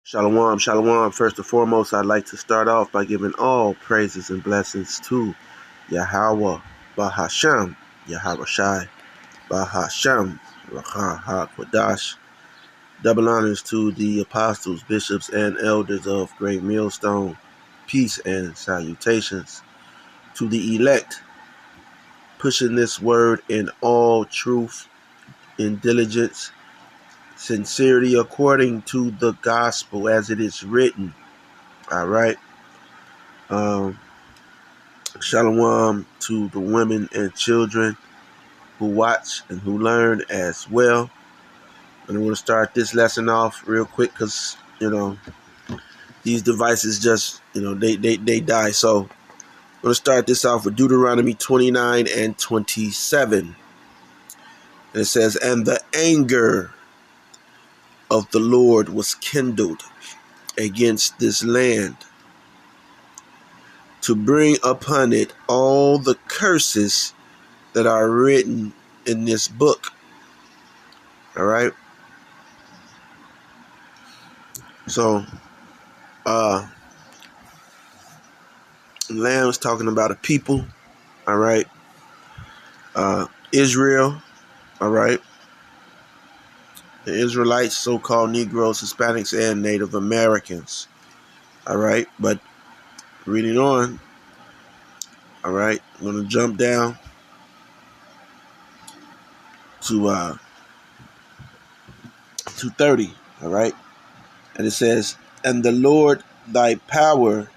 Shalom, shalom. First and foremost, I'd like to start off by giving all praises and blessings to Yahweh, Bahasham, Yahweh Shai, Bahasham, Raha HaKodash. Double honors to the apostles, bishops, and elders of Great Millstone. Peace and salutations to the elect, pushing this word in all truth, in diligence, sincerity, according to the gospel as it is written. All right. Um, Shalom to the women and children who watch and who learn as well. And I'm going to start this lesson off real quick because, these devices just, they die. So I'm going to start this off with Deuteronomy 29 and 27. And it says, "And the anger of the Lord was kindled against this land to bring upon it all the curses that are written in this book." All right. So, Lamb was talking about a people. All right. Israel. All right. The Israelites, so-called Negroes, Hispanics, and Native Americans. All right. But reading on. All right. I'm going to jump down to 230. All right. And it says, "And the Lord thy power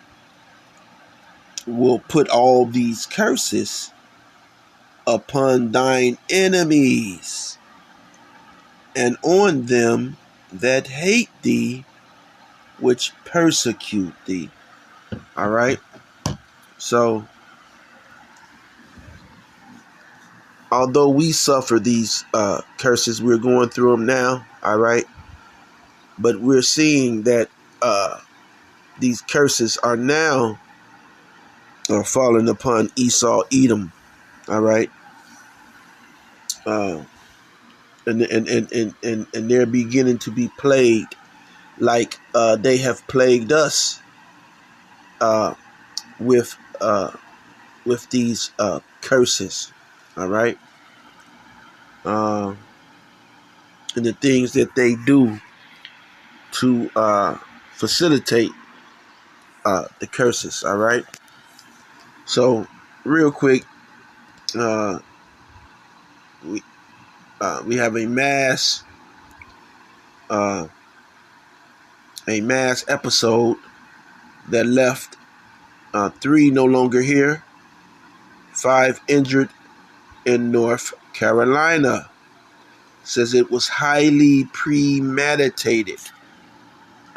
will put all these curses upon thine enemies and on them that hate thee, which persecute thee." All right. So, although we suffer these curses, we're going through them now. All right. But we're seeing that these curses are now falling upon Esau, Edom. All right. Uh, and they're beginning to be plagued like they have plagued us uh, with these curses. All right. And the things that they do to facilitate the curses. All right. So real quick, uh, we have uh, a mass episode that left 3 no longer here, 5 injured in North Carolina. Says it was highly premeditated.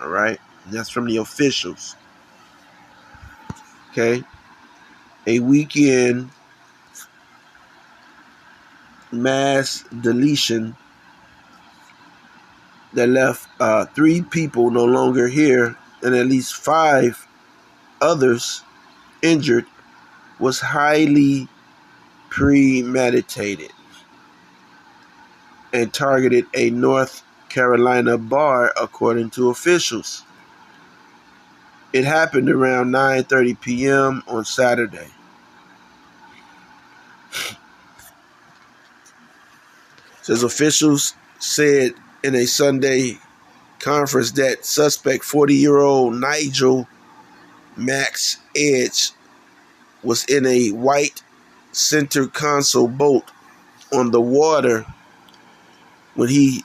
All right. And that's from the officials. Okay. A weekend mass deletion that left 3 people no longer here and at least 5 others injured was highly premeditated and targeted a North Carolina bar, according to officials. It happened around 9:30 p.m. on Saturday. Says officials said in a Sunday conference that suspect 40-year-old Nigel Max Edge was in a white center console boat on the water when he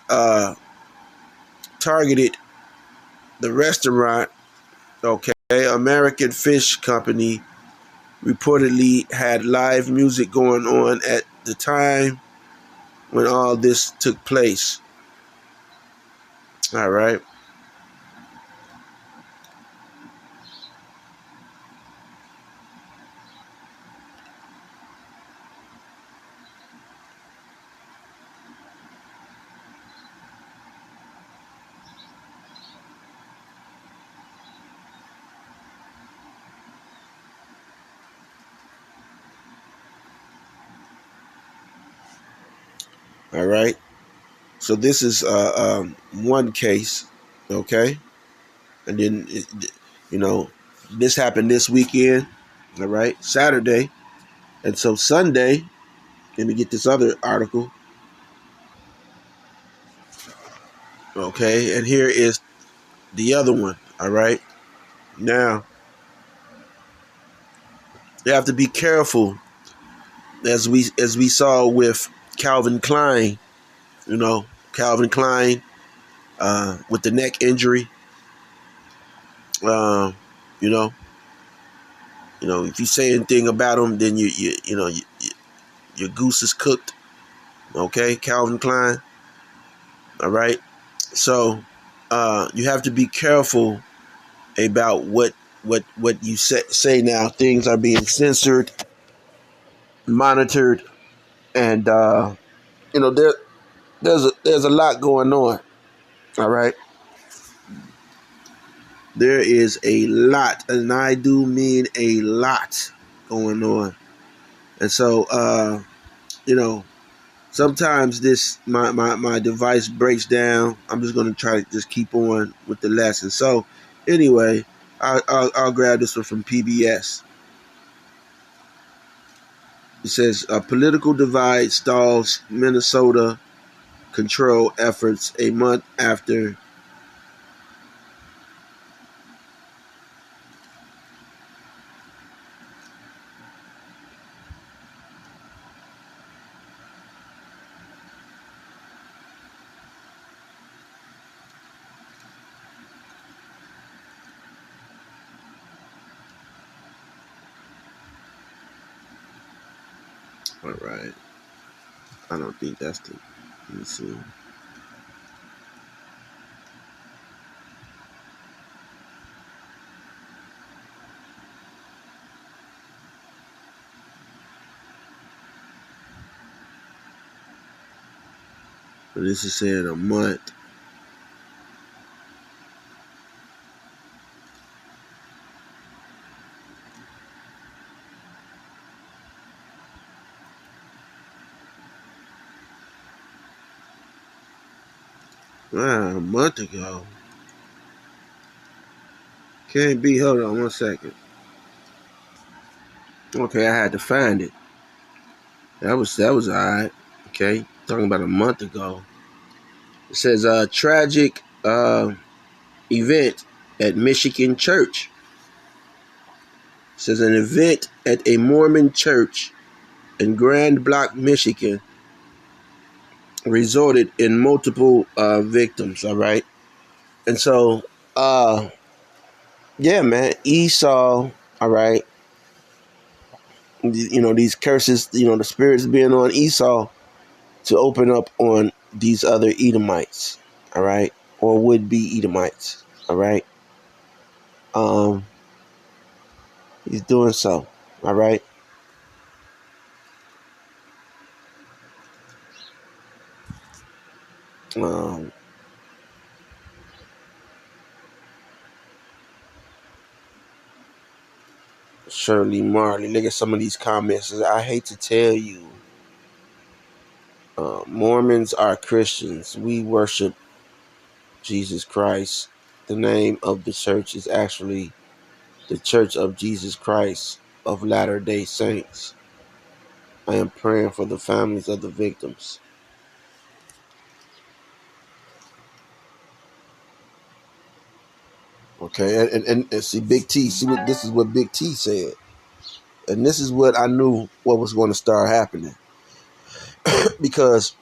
targeted the restaurant. Okay, American Fish Company reportedly had live music going on at the time when all this took place. All right. All right. So this is one case. Okay. And then, you know, this happened this weekend, all right, Saturday. And so Sunday, let me get this other article, okay, and here is the other one, all right. Now, you have to be careful, as we saw with Calvin Klein, you know, Calvin Klein with the neck injury, uh, you know, if you say anything about him, then your goose is cooked. Okay, Calvin Klein. All right. So you have to be careful about what you say now. Things are being censored, monitored, and there's a lot going on. All right. There is a lot, and I do mean a lot going on. And so you know, sometimes this my device breaks down. I'm just gonna try to just keep on with the lesson. So anyway, I'll grab this one from PBS. It says political divide stalls Minnesota control efforts a month after. All right, I don't think that's the. Let me see. But this is saying a month. Wow, a month ago. Can't be. Hold on 1 second. Okay, I had to find it. That was alright. Okay, talking about a month ago. It says tragic event at Michigan church. It says an event at a Mormon church in Grand Block, Michigan, resulted in multiple victims. All right, and so yeah, man, Esau. All right, these curses. The spirits being on Esau to open up on these other Edomites. All right, or would be Edomites. All right. Um, he's doing so. All right. Um, Shirley Marley. Look at some of these comments. I hate to tell you, Mormons are Christians. We worship Jesus Christ. The name of the church is actually the Church of Jesus Christ of Latter-day Saints. I am praying for the families of the victims. Okay, and see Big T. See what this is what Big T said, and this is what I knew what was going to start happening because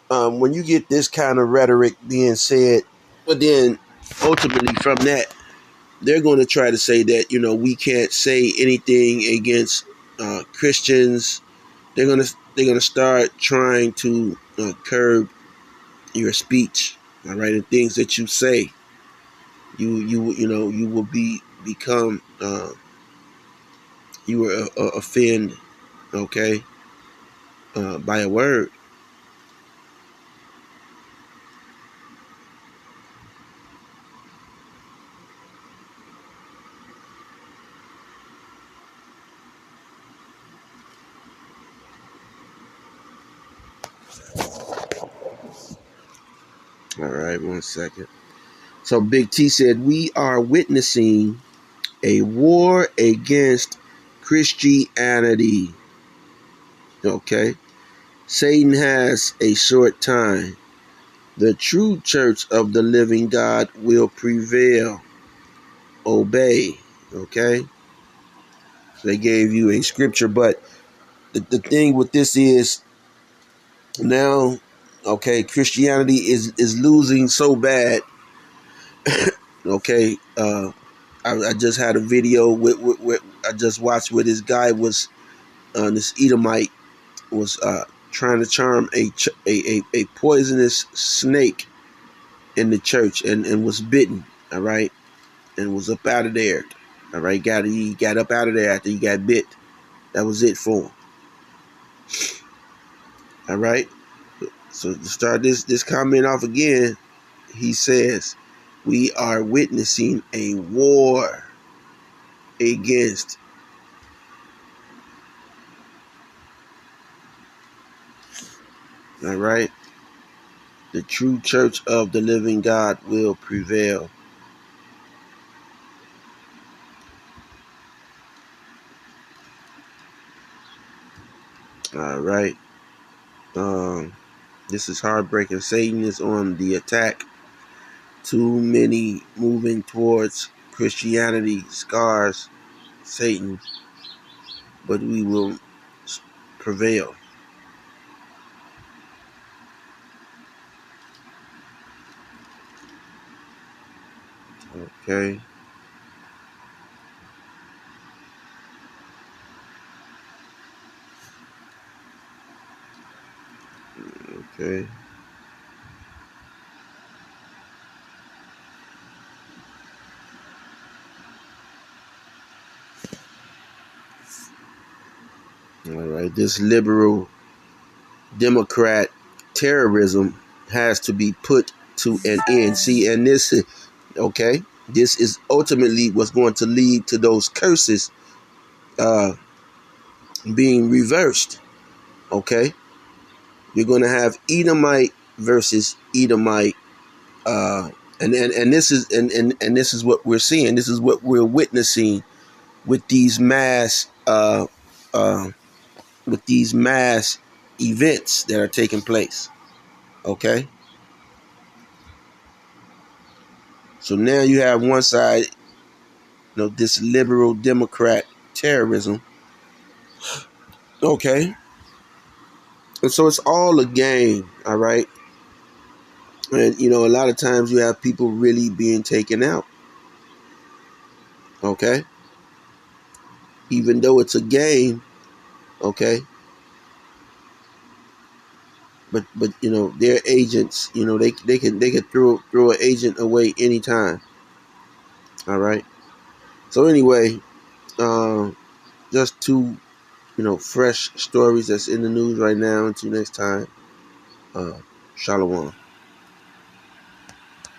when you get this kind of rhetoric being said, but then ultimately from that, they're going to try to say that we can't say anything against Christians. They're gonna start trying to curb your speech, all right, and things that you say. You will become you will offend, okay, by a word. All right, 1 second. So Big T said, we are witnessing a war against Christianity. Okay. Satan has a short time. The true church of the living God will prevail. Obey. Okay. So they gave you a scripture, but the thing with this is now, okay, Christianity is losing so bad. Okay. I just had a video with I just watched where this guy was this Edomite was trying to charm a poisonous snake in the church and was bitten, all right, and was up out of there, all right. He got up out of there after he got bit. That was it for him, all right. So to start this comment off again, he says, we are witnessing a war against. All right. The true church of the living God will prevail. All right. This is heartbreaking. Satan is on the attack. Too many moving towards Christianity scars Satan, but we will prevail. Okay. Okay. All right. This liberal Democrat terrorism has to be put to an end. See, and this, okay, this is ultimately what's going to lead to those curses uh, being reversed. Okay, you're going to have Edomite versus Edomite, and this is and this is what we're seeing. This is what we're witnessing with these uh, mass events that are taking place. Okay, so now you have one side, this liberal Democrat terrorism. Okay, and so it's all a game. All right, and a lot of times you have people really being taken out. Okay, even though it's a game. Okay, but they're agents. They can throw an agent away anytime. All right. So anyway, just two fresh stories that's in the news right now. Until next time, shalom.